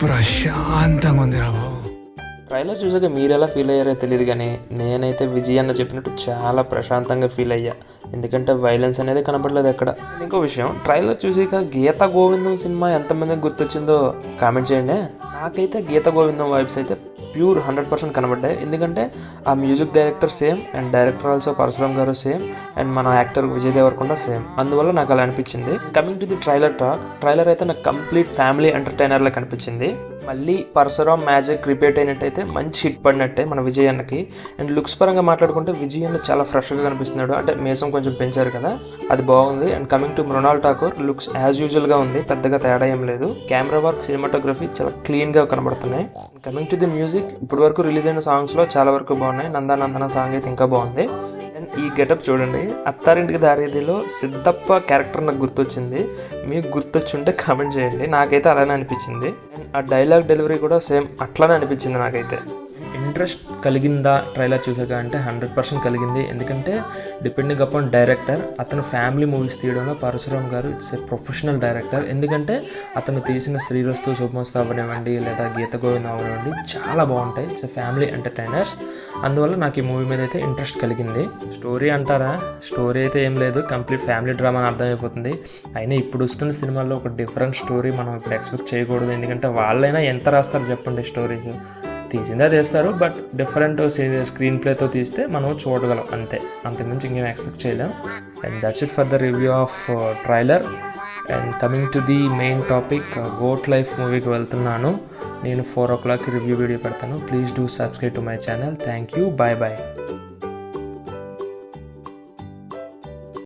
ప్రశాంతంగా ఉంది రా బాబు. ట్రైలర్ చూసాక మీరు ఎలా ఫీల్ అయ్యారో తెలియదు, కానీ నేనైతే విజయ్ అన్న చెప్పినట్టు చాలా ప్రశాంతంగా ఫీల్ అయ్యా. ఎందుకంటే వైలెన్స్ అనేది కనపడలేదు ఎక్కడ. ఇంకో విషయం, ట్రైలర్ చూసాక గీత గోవిందం సినిమా ఎంతమందికి గుర్తొచ్చిందో కామెంట్ చేయండి. నాకైతే గీత గోవిందం వైబ్స్ అయితే ప్యూర్ 100% కనబడ్డాయి. ఎందుకంటే ఆ music director same, and director also Parashuram గారు సేమ్, అండ్ మన యాక్టర్ విజయ్ దేవరకొండ సేమ్. అందువల్ల నాకు అలా అనిపించింది. Coming to the trailer talk, trailer అయితే నాకు కంప్లీట్ ఫ్యామిలీ ఎంటర్టైనర్లా కనిపించింది. మళ్ళీ పరశురామ్ మ్యాజిక్ రిపీట్ అయినట్టయితే మంచి హిట్ పడినట్టే మన విజయ్ అన్నకి. అండ్ లుక్స్ పరంగా మాట్లాడుకుంటే విజయ్ అన్న చాలా ఫ్రెష్గా కనిపిస్తున్నాడు. అంటే మీసం కొంచెం పెంచారు కదా, అది బాగుంది. And coming to Mrunal Thakur, looks as యూజువల్గా ఉంది, పెద్దగా తేడా ఏం లేదు. కెమెరా వర్క్, సినిమాటోగ్రఫీ చాలా క్లీన్గా కనబడుతున్నాయి. కమింగ్ టు ది మ్యూజిక్, ఇప్పటి వరకు రిలీజ్ అయిన సాంగ్స్లో చాలా వరకు బాగున్నాయి. నందన సాంగ్ అయితే ఇంకా బాగుంది. అండ్ ఈ గెటప్ చూడండి, అత్తారింటికి దారేదిలో సిద్ధప్ప క్యారెక్టర్ నాకు గుర్తొచ్చింది. మీకు గుర్తొచ్చుంటే కామెంట్ చేయండి. నాకైతే అలానే అనిపించింది. అండ్ ఆ డైలాగ్ డెలివరీ కూడా సేమ్ అట్లానే అనిపించింది నాకైతే. ఇంట్రెస్ట్ కలిగిందా ట్రైలర్ చూసాక అంటే 100% కలిగింది. ఎందుకంటే డిపెండింగ్ అపాన్ డైరెక్టర్, అతను ఫ్యామిలీ మూవీస్ తీయడంలో పరశురామ్ గారు ఇట్స్ ఏ ప్రొఫెషనల్ డైరెక్టర్. ఎందుకంటే అతను తీసిన శ్రీరస్తు, శుభమస్తు అవ్వనివ్వండి, లేదా గీత గోవిందం అవ్వనివ్వండి, చాలా బాగుంటాయి. It's a family entertainers. అందువల్ల నాకు ఈ మూవీ మీద అయితే ఇంట్రెస్ట్ కలిగింది. స్టోరీ అంటారా, స్టోరీ అయితే ఏం లేదు, కంప్లీట్ ఫ్యామిలీ డ్రామా అని అర్థమైపోతుంది. అయినా ఇప్పుడు వస్తున్న సినిమాల్లో ఒక డిఫరెంట్ స్టోరీ మనం ఇప్పుడు ఎక్స్పెక్ట్ చేయకూడదు. ఎందుకంటే వాళ్ళైనా ఎంత రాస్తారు చెప్పండి, స్టోరీస్ తీసిందే తీస్తారు, బట్ డిఫరెంట్ స్క్రీన్ ప్లేతో తీస్తే మనం చూడగలం అంతే, అంతకుమించి ఇంకేం ఎక్స్పెక్ట్ చేయలేం. And that's it for the review of trailer. And coming to the main topic, Goat Life మూవీకి వెళ్తున్నాను నేను. 4 o'clock రివ్యూ వీడియో పెడతాను. Please do subscribe to my channel. Thank you. Bye bye.